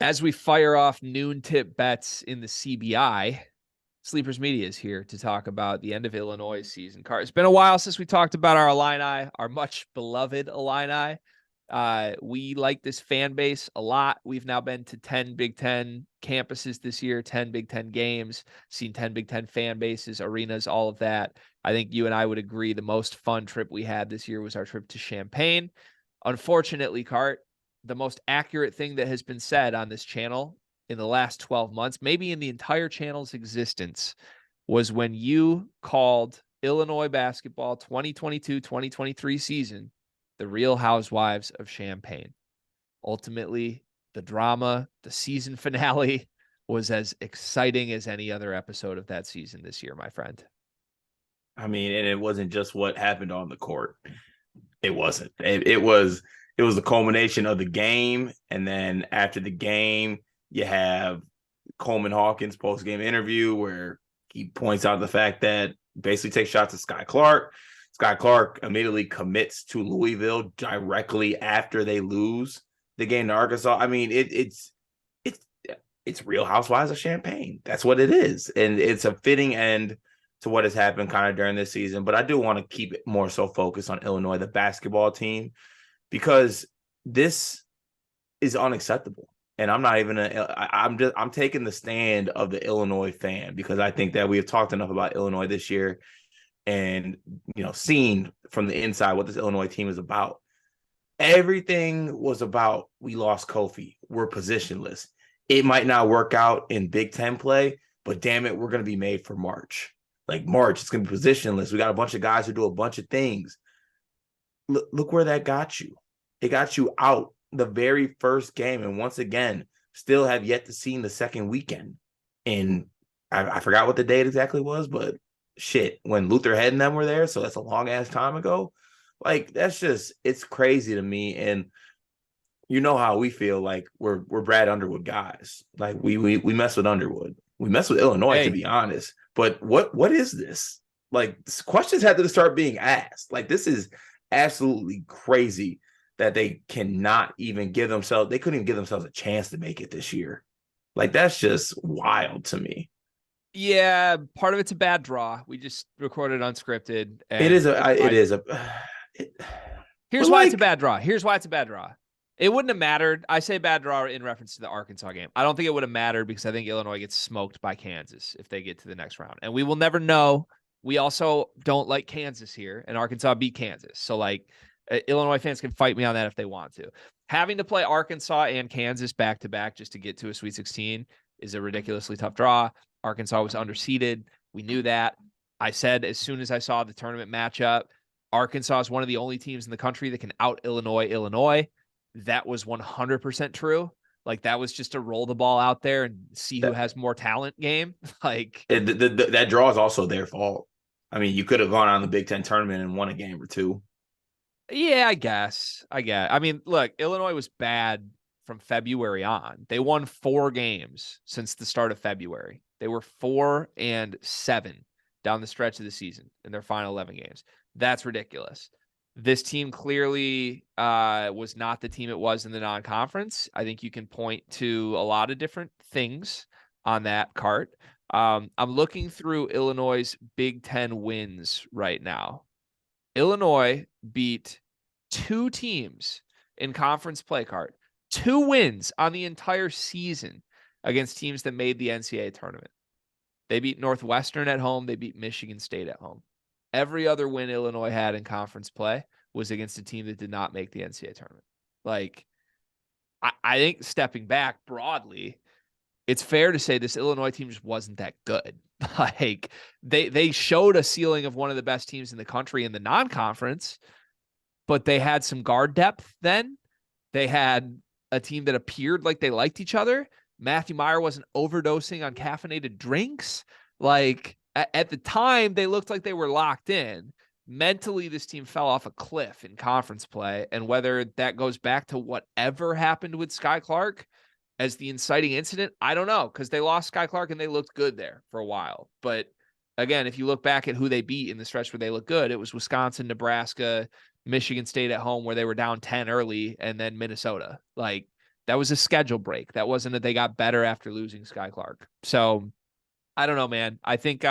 As we fire off noon tip bets in the CBI, Sleepers Media is here to talk about the end of Illinois season. It's been a while since we talked about our Illini, our much beloved Illini. We like this fan base a lot. We've now been to 10 Big Ten campuses this year, 10 Big Ten games, seen 10 Big Ten fan bases, arenas, all of that. I think you and I would agree the most fun trip we had this year was our trip to Champaign. Unfortunately, Cart, the most accurate thing that has been said on this channel in the last 12 months, maybe in the entire channel's existence, was when you called Illinois basketball 2022-2023 season the Real Housewives of Champaign. Ultimately, the drama, the season finale was as exciting as any other episode of that season this year, my friend. I mean, and it wasn't just what happened on the court. It wasn't. It was the culmination of the game. And then after the game, you have Coleman Hawkins post-game interview where he points out the fact that basically takes shots at Sky Clark. Sky Clark immediately commits to Louisville directly after they lose the game to Arkansas. I mean, it's Real Housewives of Champaign. That's what it is. And it's a fitting end to what has happened kind of during this season. But I do want to keep it more so focused on Illinois, the basketball team, because this is unacceptable. And I'm not even I'm taking the stand of the Illinois fan, because I think that we have talked enough about Illinois this year and, seen from the inside what this Illinois team is about. Everything was about, we lost Kofi. We're positionless. It might not work out in Big Ten play, but damn it, we're going to be made for March. Like March, it's going to be positionless. We got a bunch of guys who do a bunch of things. Look where that got you. It got you out the very first game. And once again, still have yet to see the second weekend. And I forgot what the date exactly was, but shit, when Luther Head and them were there, so that's a long ass time ago. Like, that's just, it's crazy to me. And you know how we feel, like we're Brad Underwood guys. Like we mess with Underwood. We mess with Illinois, to be honest. But what is this? Like, questions had to start being asked. Like, this is absolutely crazy that they cannot even give themselves, they couldn't even give themselves a chance to make it this year. Like, that's just wild to me. Yeah, part of it's a bad draw. We just recorded unscripted. And here's why it's a bad draw. Here's why it's a bad draw. It wouldn't have mattered. I say bad draw in reference to the Arkansas game. I don't think it would have mattered, because I think Illinois gets smoked by Kansas if they get to the next round. And we will never know. We also don't like Kansas here, and Arkansas beat Kansas. So, Illinois fans can fight me on that if they want to. Having to play Arkansas and Kansas back-to-back just to get to a Sweet 16 is a ridiculously tough draw. Arkansas was underseeded. We knew that. I said as soon as I saw the tournament matchup, Arkansas is one of the only teams in the country that can out Illinois. That was 100% true. Like, that was just to roll the ball out there and see who has more talent game. That draw is also their fault. I mean, you could have gone on the Big Ten tournament and won a game or two. Yeah, I guess. I mean, look, Illinois was bad from February on. They won 4 games since the start of February. They were 4-7 down the stretch of the season in their final 11 games. That's ridiculous. This team clearly was not the team it was in the non-conference. I think you can point to a lot of different things on that cart. I'm looking through Illinois' Big Ten wins right now. Illinois beat 2 teams in conference play card. 2 wins on the entire season against teams that made the NCAA tournament. They beat Northwestern at home. They beat Michigan State at home. Every other win Illinois had in conference play was against a team that did not make the NCAA tournament. Like, I think stepping back broadly, it's fair to say this Illinois team just wasn't that good. Like, they showed a ceiling of one of the best teams in the country in the non-conference, but they had some guard depth then. They had a team that appeared like they liked each other. Matthew Meyer wasn't overdosing on caffeinated drinks. Like, at the time, they looked like they were locked in. Mentally, this team fell off a cliff in conference play. And whether that goes back to whatever happened with Sky Clark as the inciting incident, I don't know, because they lost Sky Clark and they looked good there for a while. But again, if you look back at who they beat in the stretch where they looked good, it was Wisconsin, Nebraska, Michigan State at home where they were down 10 early, and then Minnesota. Like, That was a schedule break. That wasn't that they got better after losing Sky Clark. So I don't know, man. I think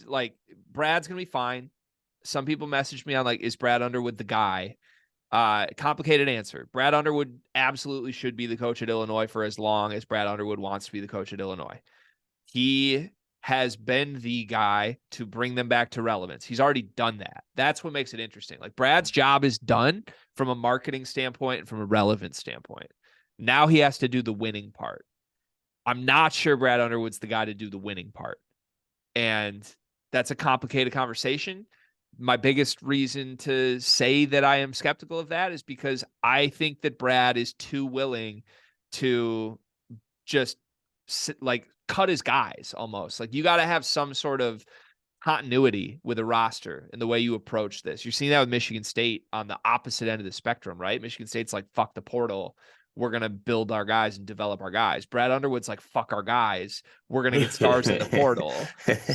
like Brad's gonna be fine. Some people messaged me on like, is Brad Underwood the guy? Complicated answer. Brad Underwood absolutely should be the coach at Illinois for as long as Brad Underwood wants to be the coach at Illinois. He has been the guy to bring them back to relevance. He's already done that. That's what makes it interesting. Like Brad's job is done from a marketing standpoint and from a relevance standpoint. Now he has to do the winning part. I'm not sure Brad Underwood's the guy to do the winning part. And that's a complicated conversation. My biggest reason to say that I am skeptical of that is because I think that Brad is too willing to just like cut his guys almost. Like you got to have some sort of continuity with a roster and the way you approach this. You're seeing that with Michigan State on the opposite end of the spectrum, right? Michigan State's like, fuck the portal. We're going to build our guys and develop our guys. Brad Underwood's like, fuck our guys. We're going to get stars in the portal.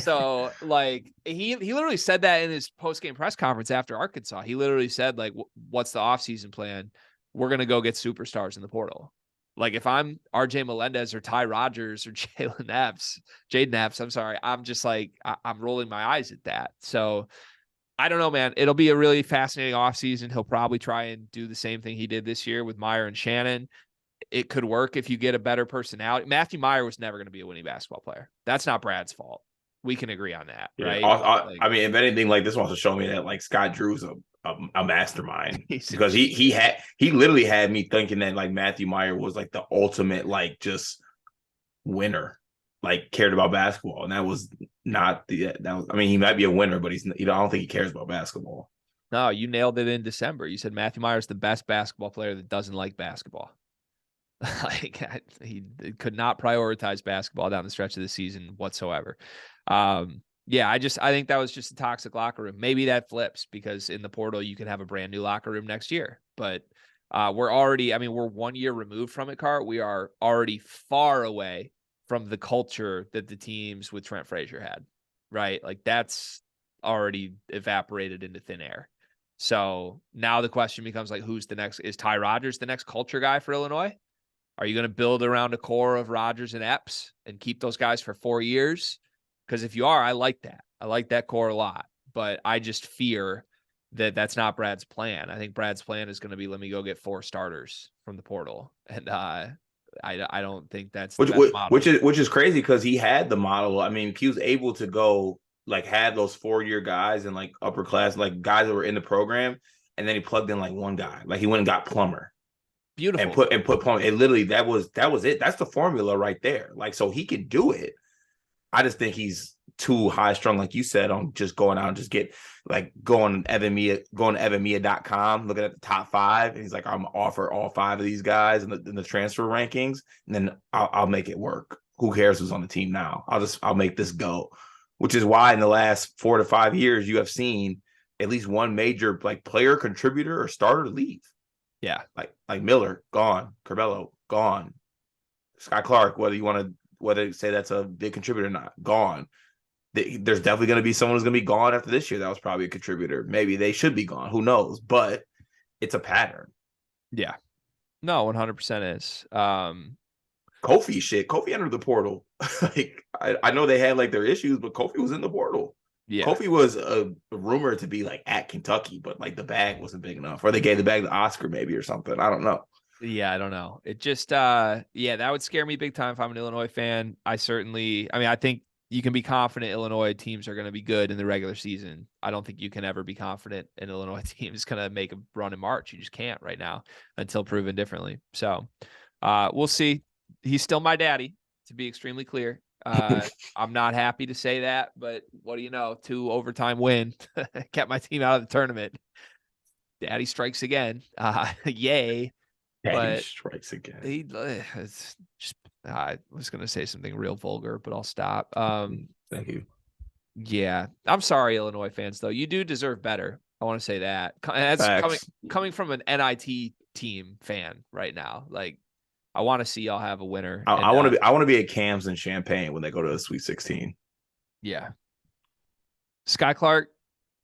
So like he literally said that in his post-game press conference after Arkansas. He literally said like, what's the offseason plan? We're going to go get superstars in the portal. Like if I'm RJ Melendez or Ty Rodgers or Jaden Epps, I'm sorry. I'm just like, I'm rolling my eyes at that. So I don't know, man. It'll be a really fascinating offseason. He'll probably try and do the same thing he did this year with Meyer and Shannon. It could work if you get a better personality. Matthew Meyer was never going to be a winning basketball player. That's not Brad's fault. We can agree on that, right? I mean, if anything, like this wants to show me that like Scott Drew's a mastermind because he literally had me thinking that like Matthew Meyer was like the ultimate like just winner, like cared about basketball, and that was not I mean, he might be a winner, but I don't think he cares about basketball. No, you nailed it in December. You said Matthew Meyer is the best basketball player that doesn't like basketball. Like he could not prioritize basketball down the stretch of the season whatsoever. Yeah, I think that was just a toxic locker room. Maybe that flips because in the portal you can have a brand new locker room next year. But we're 1 year removed from it, Cart. We are already far away from the culture that the teams with Trent Frazier had, right? Like that's already evaporated into thin air. So now the question becomes like, who's the next? Is Ty Rodgers the next culture guy for Illinois? Are you going to build around a core of Rodgers and Epps and keep those guys for 4 years? Because if you are, I like that. I like that core a lot. But I just fear that that's not Brad's plan. I think Brad's plan is going to be, let me go get 4 starters from the portal. And I don't think that's the best model. Which is crazy because he had the model. I mean, he was able to go like had those 4-year guys and like upper class, like guys that were in the program. And then he plugged in like one guy. Like he went and got Plummer. Beautiful. And put Plummer. It literally that was it. That's the formula right there. Like so he can do it. I just think he's too high strung, like you said, on just going out and just get like going to evanmia.com, looking at the top 5, and he's like, I'm gonna offer all 5 of these guys in the transfer rankings, and then I'll make it work. Who cares who's on the team now? I'll make this go. Which is why in the last 4 to 5 years you have seen at least one major like player, contributor, or starter leave. Yeah, like Miller gone, Curbelo gone, Sky Clark, whether you say that's a big contributor or not, gone. There's definitely going to be someone who's going to be gone after this year. That was probably a contributor. Maybe they should be gone. Who knows? But it's a pattern. Yeah. No, 100% is. Kofi entered the portal. Like I know they had like their issues, but Kofi was in the portal. Yeah. Kofi was a rumor to be like at Kentucky, but like the bag wasn't big enough. Or they gave the bag to Oscar maybe or something. I don't know. Yeah, I don't know. It just that would scare me big time if I'm an Illinois fan. I think you can be confident Illinois teams are going to be good in the regular season. I don't think you can ever be confident an Illinois team is going to make a run in March. You just can't right now until proven differently. So we'll see. He's still my daddy, to be extremely clear. I'm not happy to say that, but what do you know? 2 overtime win kept my team out of the tournament. Daddy strikes again. Yay. Daddy strikes again. It's just, I was going to say something real vulgar, but I'll stop. Thank you. Yeah. I'm sorry, Illinois fans, though. You do deserve better. I want to say that. That's coming from an NIT team fan right now. Like, I want to see y'all have a winner. I want to be at Cam's in Champaign when they go to the Sweet 16. Yeah. Sky Clark,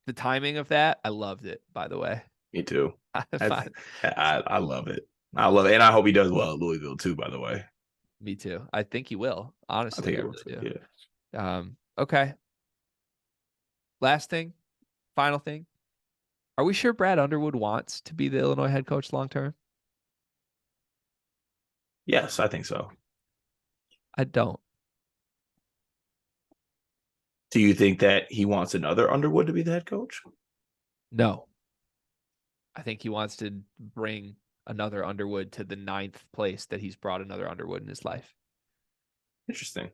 the timing of that, I loved it, by the way. Me too. I love it. I love it. And I hope he does well at Louisville too, by the way. Me too. I think he will. I Honestly, think I it will really too. do. Yeah. Okay. Last thing, final thing. Are we sure Brad Underwood wants to be the Illinois head coach long term? Yes, I think so. I don't. Do you think that he wants another Underwood to be the head coach? No. I think he wants to bring another Underwood to the 9th place that he's brought another Underwood in his life. Interesting.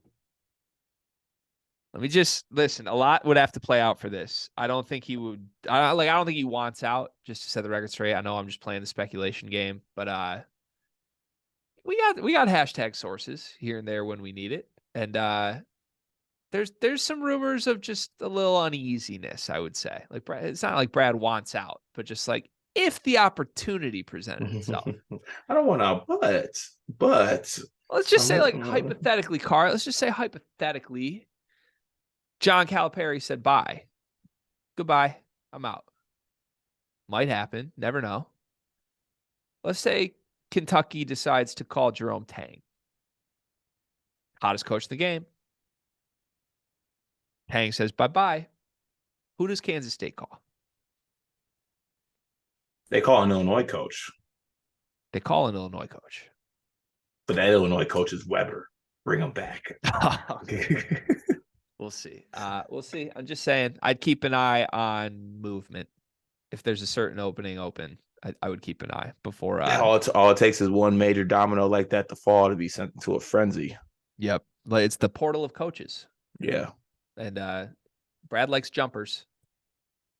Let me just listen. A lot would have to play out for this. I don't think he would. I don't think he wants out. Just to set the record straight. I know I'm just playing the speculation game, but we got hashtag sources here and there when we need it, and there's some rumors of just a little uneasiness. I would say, like it's not like Brad wants out, but just like if the opportunity presented itself. I don't want to, but Let's just say, like hypothetically, Carl. Let's just say hypothetically, John Calipari said bye. Goodbye. I'm out. Might happen. Never know. Let's say Kentucky decides to call Jerome Tang. Hottest coach in the game. Tang says bye-bye. Who does Kansas State call? they call an Illinois coach, They call an Illinois coach. but that Illinois coach is Weber. Bring him back. We'll see. We'll see. I'm just saying I'd keep an eye on movement. If there's a certain opening open, I would keep an eye before. All it takes is one major domino like that to fall to be sent into a frenzy. Yep. Like it's the portal of coaches. Yeah. And Brad likes jumpers.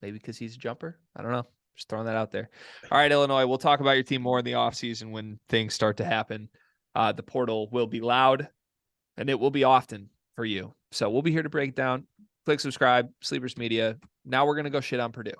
Maybe because he's a jumper. I don't know. Just throwing that out there. All right, Illinois. We'll talk about your team more in the offseason when things start to happen. The portal will be loud, and it will be often for you. So we'll be here to break it down. Click subscribe, Sleepers Media. Now we're going to go shit on Purdue.